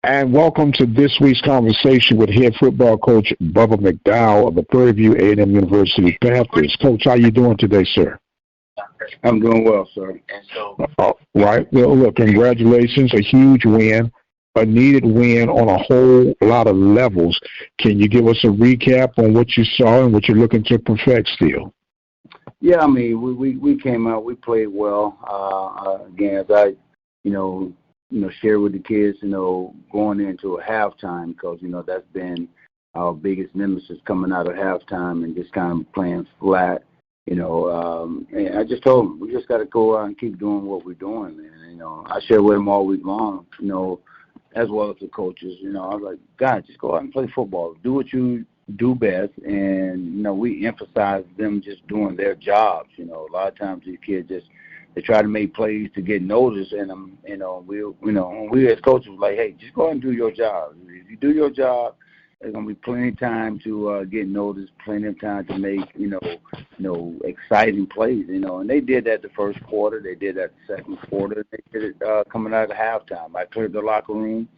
And welcome to this week's conversation with head football coach Bubba McDowell of the Prairie View A&M University Panthers. Coach, how you doing today, sir? I'm doing well, sir. All right. Well, look, congratulations. A huge win, a needed win on a whole lot of levels. Can you give us a recap on what you saw and what you're looking to perfect still? Yeah, I mean, we came out, we played well. Again, as I, share with the kids, going into a halftime, because, that's been our biggest nemesis coming out of halftime and just kind of playing flat, and I just told them, we just got to go out and keep doing what we're doing, man. I share with them all week long, as well as the coaches, I was like, God, just go out and play football. Do what you do best, and, we emphasize them just doing their jobs. A lot of times these kids they try to make plays to get noticed, and we as coaches like, hey, just go ahead and do your job. If you do your job, there's gonna be plenty of time to get noticed, plenty of time to make exciting plays. And they did that the first quarter, they did that the second quarter, they did it coming out of halftime. I cleared the locker room,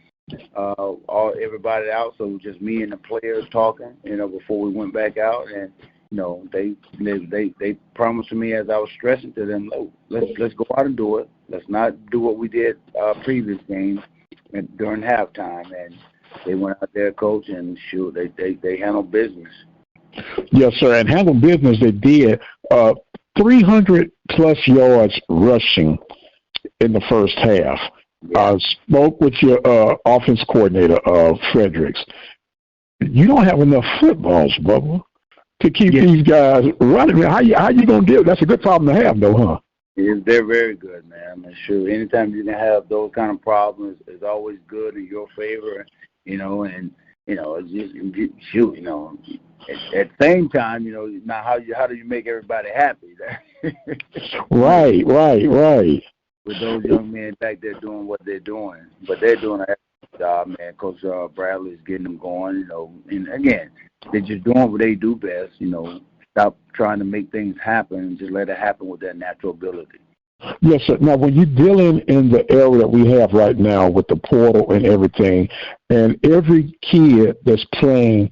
everybody out, so it was just me and the players talking, before we went back out, and they promised me, as I was stressing to them, let's go out and do it. Let's not do what we did previous games during halftime. And they went out there, coach, and shoot, they handled business. Yes, sir, and handled business they did. 300-plus yards rushing in the first half. I spoke with your offense coordinator, Fredericks. You don't have enough footballs, Bubba, to keep these guys running. How you going to do it? That's a good problem to have, though, huh? They're very good, man. I mean, sure, anytime you can have those kind of problems, it's always good in your favor, and, it's just, shoot, at the same time, now how do you make everybody happy? Right. With those young men back there doing what they're doing. But they're doing a excellent job, man. Coach Bradley's getting them going, and again, they're just doing what they do best, stop trying to make things happen and just let it happen with their natural ability. Yes, sir. Now, when you're dealing in the area that we have right now with the portal and everything, and every kid that's playing,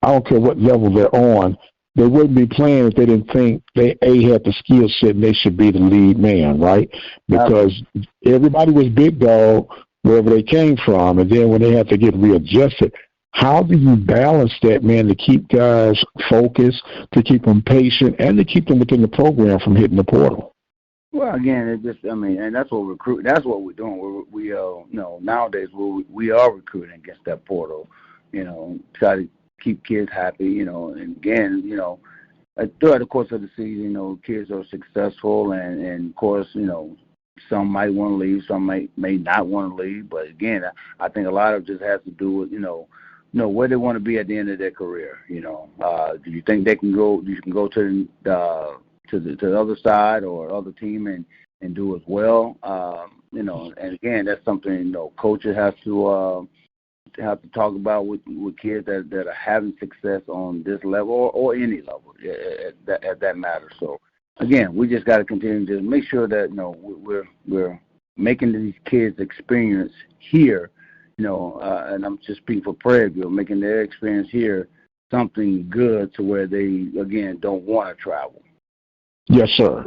I don't care what level they're on, they wouldn't be playing if they didn't think they, had the skill set and they should be the lead man, right? Because everybody was big dog wherever they came from, and then when they have to get readjusted, how do you balance that, man, to keep guys focused, to keep them patient, and to keep them within the program from hitting the portal? Well, again, and that's what that's what we're doing. We nowadays we are recruiting against that portal, try to keep kids happy, and again, throughout the course of the season, kids are successful, and of course, some might want to leave, some may not want to leave, but again, I think a lot of it just has to do with, where they want to be at the end of their career. Do you think they can go? You can go to the other side or other team and do as well. And again, that's something coaches have to talk about with kids that are having success on this level or any level at that matter. So again, we just got to continue to make sure that we're making these kids experience here. And I'm just speaking for Prairie View, making their experience here something good to where they, again, don't want to travel. Yes, sir.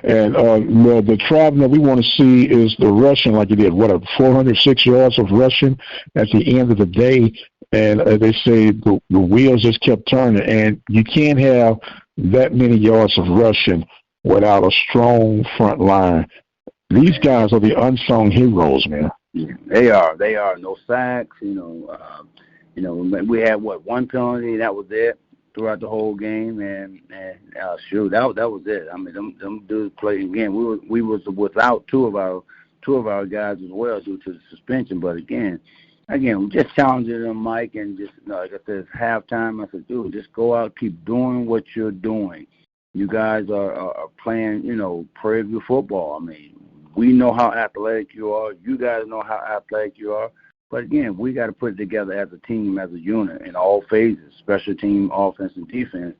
And the travel that we want to see is the rushing, like you did, 406 yards of rushing at the end of the day. And they say the wheels just kept turning, and you can't have that many yards of rushing without a strong front line. These guys are the unsung heroes, man. They are. No sacks. We had one penalty, and that was it throughout the whole game, and shoot, that was it. I mean, them dudes played again. We was without two of our guys as well due to the suspension. But again, we just challenging them, Mike, and just like I said, it's halftime. I said, dude, just go out, keep doing what you're doing. You guys are playing, Prairie View football. I mean, we know how athletic you are. You guys know how athletic you are. But again, we got to put it together as a team, as a unit in all phases, special team, offense, and defense.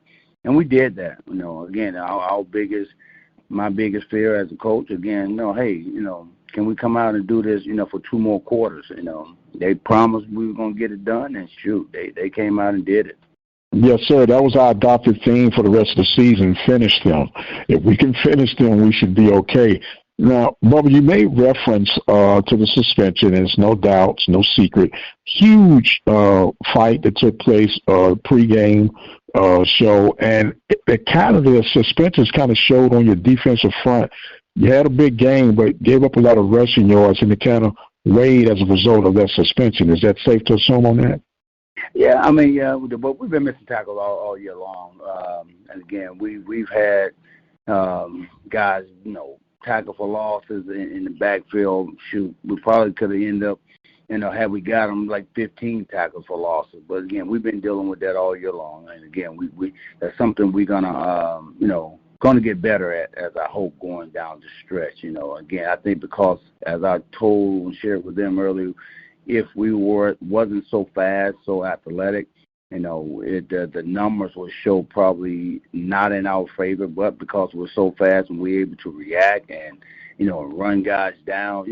And we did that. Again, my biggest fear as a coach, again, can we come out and do this, for 2 more quarters? They promised we were going to get it done, and shoot, they came out and did it. Yes, sir. That was our adopted theme for the rest of the season, finish them. If we can finish them, we should be okay. Now, Bubba, you made reference to the suspension, and it's no doubt, it's no secret. Huge fight that took place pregame show, and the suspensions kind of showed on your defensive front. You had a big game, but gave up a lot of rushing yards, and it kind of weighed as a result of that suspension. Is that safe to assume on that? Yeah, but we've been missing tackles all year long. And again, we've had guys, tackle for losses in the backfield. Shoot, we probably could have ended up, had we got them like 15 tackles for losses. But again, we've been dealing with that all year long. And again, we that's something we're gonna get better at, as I hope, going down the stretch. Again, I think because, as I told and shared with them earlier, if we wasn't so fast, so athletic, the numbers would show probably not in our favor, but because we're so fast and we're able to react and, run guys down,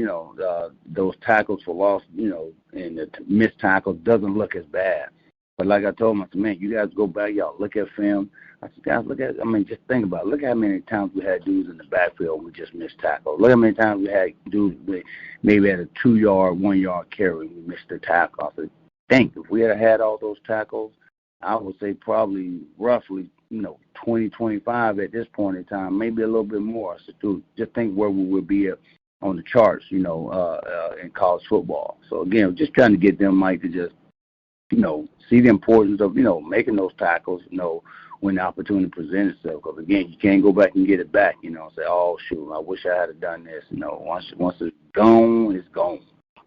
those tackles for loss, and the missed tackles doesn't look as bad. But like I told them, I said, man, you guys go back, y'all look at film. I said, guys, just think about it. Look how many times we had dudes in the backfield we just missed tackles. Look how many times we had dudes maybe at a 2-yard, 1-yard carry we missed the tackle. I said, think, if we had all those tackles, I would say probably roughly, 20, 25 at this point in time, maybe a little bit more. So dude, just think where we would be on the charts, in college football. So again, just trying to get them, Mike, to just, see the importance of, making those tackles, when the opportunity presents itself. Because, again, you can't go back and get it back, say, oh, shoot, I wish I had done this. Once it's gone, it's gone.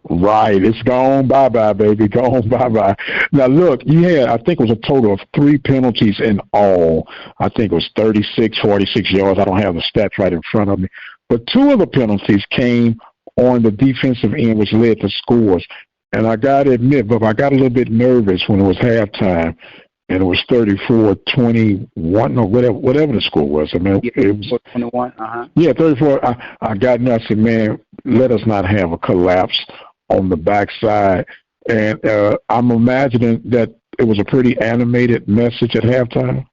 Right. It's gone bye-bye, baby. Gone bye-bye. Now, look, you had, I think it was a total of 3 penalties in all. I think it was 36, 46 yards. I don't have the stats right in front of me. But 2 of the penalties came on the defensive end, which led to scores. And I got to admit, Bob, I got a little bit nervous when it was halftime. And it was 34-21, or whatever the score was. I mean, it was 21. Yeah, 34. I got nuts. I said, man, let us not have a collapse on the backside. And I'm imagining that it was a pretty animated message at halftime.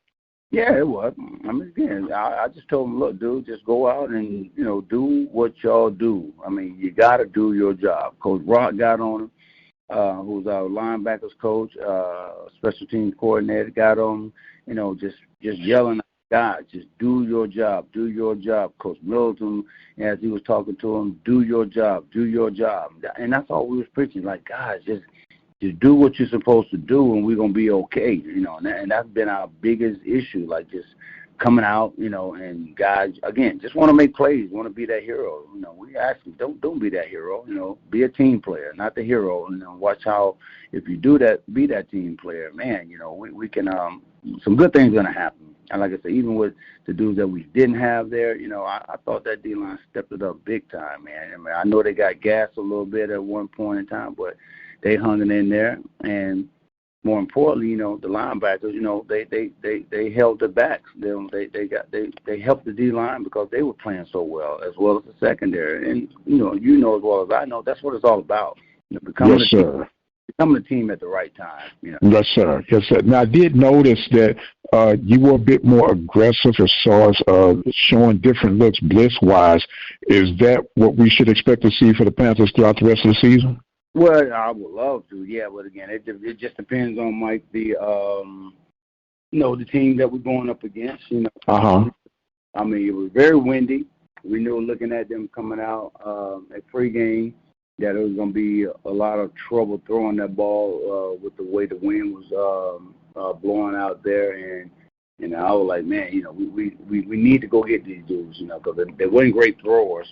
Yeah, it was. Again, I just told them, look, dude, just go out and do what y'all do. You got to do your job. Coach Rock got on him. Who's our linebackers coach, special teams coordinator, got on, just yelling at guys, just do your job, do your job. Coach Middleton, as he was talking to him, do your job, do your job. And that's all we was preaching, like, guys, just do what you're supposed to do and we're going to be okay, and that's been our biggest issue, like just coming out, and guys, again, just want to make plays, want to be that hero. We ask them, don't be that hero, be a team player, not the hero. Watch how, if you do that, be that team player, man, we can, some good things going to happen. And like I said, even with the dudes that we didn't have there, I thought that D-line stepped it up big time, man. I know they got gassed a little bit at one point in time, but they hung it in there. And more importantly, the linebackers, they held the backs. They helped the D line because they were playing so well as the secondary. And as well as I know, that's what it's all about. Becoming a team at the right time. Yes, sir. Yes, sir. Now I did notice that you were a bit more aggressive as far as showing different looks blitz wise. Is that what we should expect to see for the Panthers throughout the rest of the season? Well, I would love to, yeah, but again, it just depends on, Mike, the team that we're going up against. It was very windy. We knew, looking at them coming out at pregame, that it was going to be a lot of trouble throwing that ball with the way the wind was blowing out there, and I was like, man, we need to go get these dudes, because they weren't great throwers,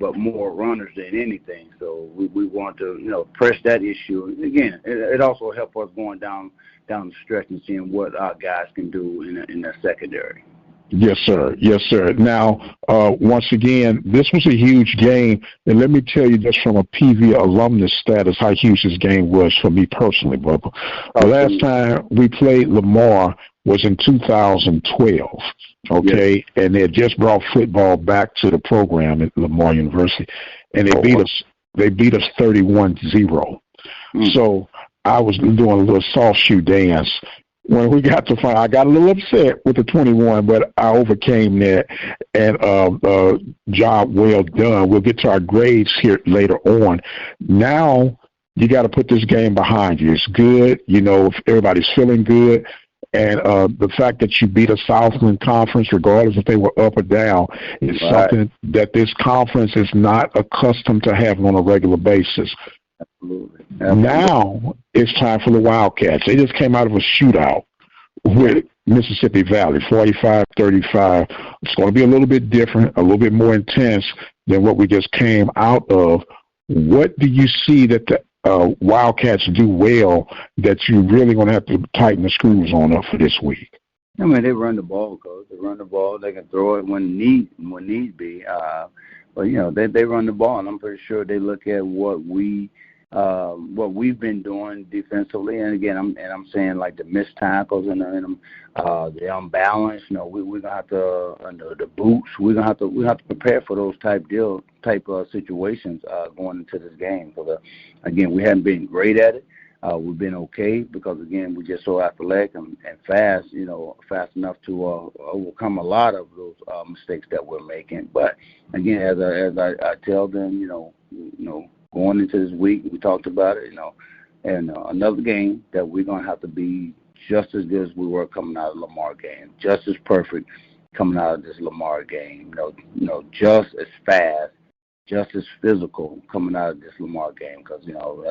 but more runners than anything. So we want to, press that issue. And again, it also helped us going down the stretch and seeing what our guys can do in their secondary. Yes, sir. Yes, sir. Now, once again, this was a huge game, and let me tell you just from a PV alumnus status how huge this game was for me personally, Bubba. The last time we played Lamar, was in 2012, okay? Yes. And they had just brought football back to the program at Lamar University, and they beat us 31-0. So I was doing a little soft shoe dance. When we got to final, I got a little upset with the 21, but I overcame that, and job well done. We'll get to our grades here later on. Now you got to put this game behind you. It's good, if everybody's feeling good, and the fact that you beat a Southland Conference, regardless if they were up or down, is something that this conference is not accustomed to having on a regular basis. Absolutely. Now it's time for the Wildcats. They just came out of a shootout with Mississippi Valley, 45-35. It's going to be a little bit different, a little bit more intense than what we just came out of. What do you see that the Wildcats do well that you really going to have to tighten the screws on up for this week? I mean, they run the ball, Coach. They run the ball. They can throw it when need be. But they run the ball, and I'm pretty sure they look at what we've been doing defensively. And again, I'm saying like the missed tackles and the unbalance. We're gonna have to the boots. We have to prepare for those type of situations going into this game. So again, we haven't been great at it. We've been okay because, again, we're just so athletic and fast, fast enough to overcome a lot of those mistakes that we're making. But, again, as I tell them, going into this week, we talked about it, and another game that we're going to have to be just as good as we were coming out of the Lamar game, just as perfect coming out of this Lamar game, just as fast, just as physical coming out of this Lamar game, because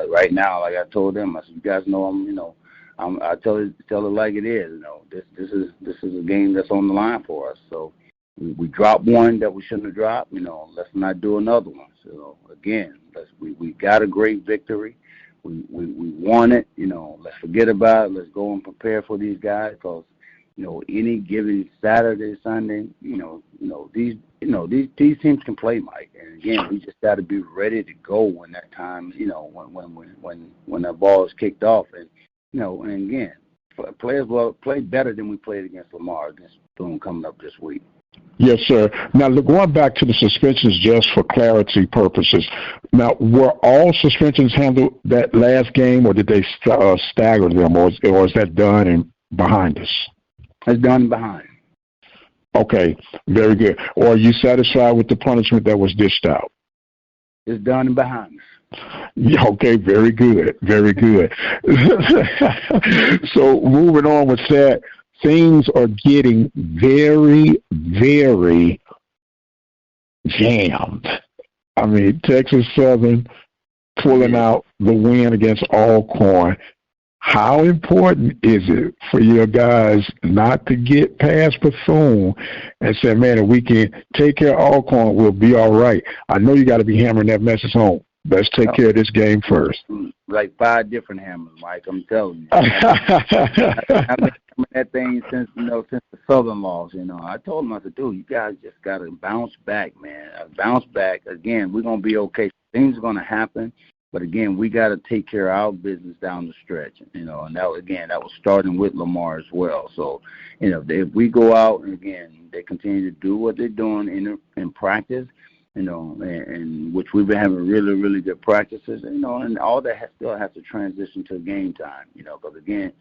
right now, like I told them, I said, you guys know I tell it like it is. This is a game that's on the line for us. So we dropped one that we shouldn't have dropped. Let's not do another one. So again, we got a great victory. We won it. Let's forget about it. Let's go and prepare for these guys, because any given Saturday, Sunday, these teams can play, Mike. And again, we just got to be ready to go when that time, when that ball is kicked off. And and again, players will play better than we played against Lamar, against Bethune coming up this week. Yes, sir. Now, going back to the suspensions just for clarity purposes, now, were all suspensions handled that last game, or did they stagger them, or is that done and behind us? It's done behind. Okay, very good. Or are you satisfied with the punishment that was dished out? It's done and behind us. Yeah, okay, very good, very good. So moving on with that, things are getting very, very jammed. I mean, Texas Southern pulling out the win against Alcorn. How important is it for your guys not to get past Bethune and say, man, if we can take care of Alcorn, we'll be all right? I know you got to be hammering that message home. Let's take care of this game first. Like 5 different hammers, Mike, I'm telling you. I've been coming that thing since the Southern loss. I told them, I said, dude, you guys just got to bounce back, man. Bounce back. Again, we're going to be okay. Things are going to happen. But, again, we got to take care of our business down the stretch, and that was starting with Lamar as well. So, if we go out, and, again, they continue to do what they're doing in practice, and which we've been having really, really good practices, and all that still has to transition to game time, because, again,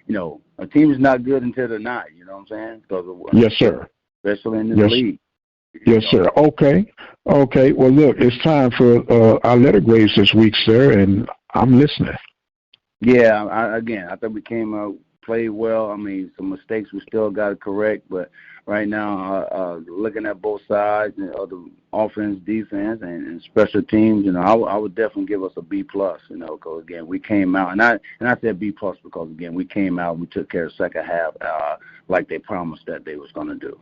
a team is not good until they're not, you know what I'm saying? Yes, sir. Especially in the league. Yes, sir. Okay. Well, look, it's time for our letter grades this week, sir, and I'm listening. Yeah, I thought we came out, played well. I mean, some mistakes we still got to correct, but right now, looking at both sides of the offense, defense, and special teams, I would definitely give us a B+, because, again, we came out, and I said B+ because, again, we came out and we took care of the second half like they promised that they was going to do.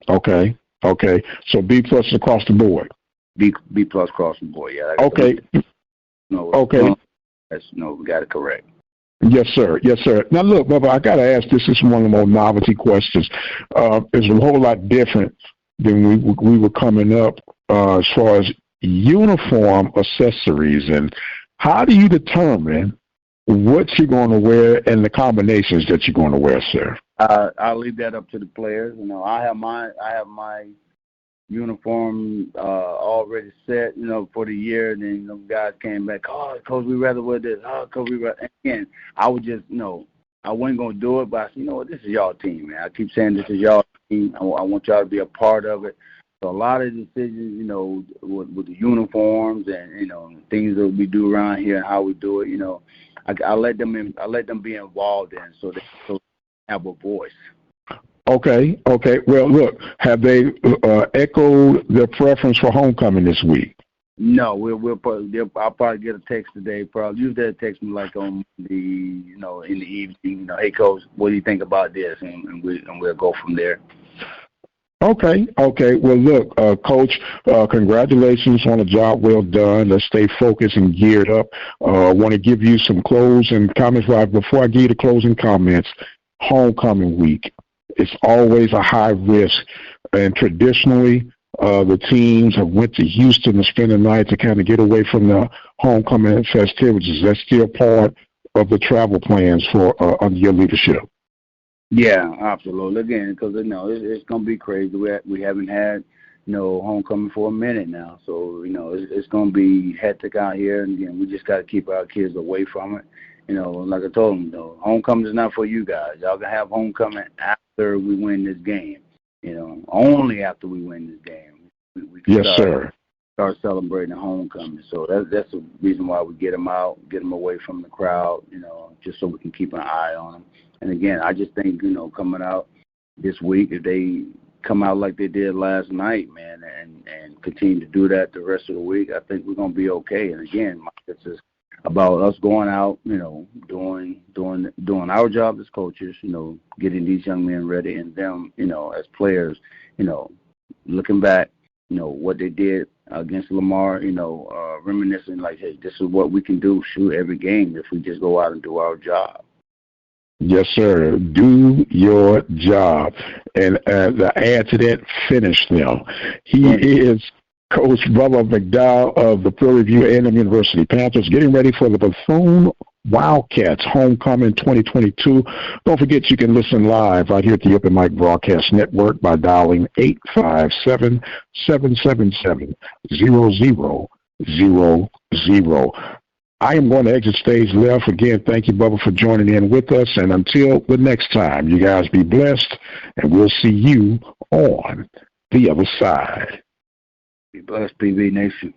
Okay. So B+ across the board. B+ across the board. Yeah. Okay. Okay. We got it correct. Yes, sir. Now, look, Bubba, I got to ask, this is one of the more novelty questions. It's a whole lot different than we were coming up as far as uniform accessories. And how do you determine what you're going to wear and the combinations that you're going to wear, sir? I'll leave that up to the players. I have my uniform already set, for the year. And then, guys came back, oh, Coach, we rather wear this. Oh, Coach, we rather. Again, I would just, I wasn't going to do it, but I said, you know what, this is y'all team, man. I keep saying this is y'all team. I want y'all to be a part of it. So a lot of decisions, with the uniforms and, things that we do around here and how we do it, I let them be involved in so they have a voice. Okay. Well, look, have they echoed their preference for homecoming this week? No, I'll probably get a text today. Probably usually they'll text me like on the, in the evening. Hey, Coach, what do you think about this? And we'll go from there. Okay. Well, look, Coach, congratulations on a job well done. Let's stay focused and geared up. I want to give you some closing comments. Before I give you the closing comments, homecoming week, it's always a high risk. And traditionally, the teams have went to Houston to spend the night to kind of get away from the homecoming festivities. That's still part of the travel plans for under your leadership. Yeah, absolutely. Again, because it's going to be crazy. We haven't had homecoming for a minute now, so it's going to be hectic out here. And again, we just got to keep our kids away from it. Like I told them, homecoming is not for you guys. Y'all can have homecoming after we win this game. Only after we win this game. We can start celebrating homecoming. So that's the reason why we get them out, get them away from the crowd. Just so we can keep an eye on them. And again, I just think, coming out this week, if they come out like they did last night, man, and continue to do that the rest of the week, I think we're going to be okay. And again, it's just about us going out, doing our job as coaches, getting these young men ready, and them, as players, looking back, what they did against Lamar, reminiscing like, hey, this is what we can do, shoot every game if we just go out and do our job. Yes, sir. Do your job. And to add to that, finish them. He is Coach Bubba McDowell of the Prairie View A&M University Panthers, getting ready for the Bethune Wildcats Homecoming 2022. Don't forget you can listen live right here at the Open Mic Broadcast Network by dialing 857-777-0000. I am going to exit stage left. Again, thank you, Bubba, for joining in with us. And until the next time, you guys be blessed, and we'll see you on the other side. Be blessed, PB Nation.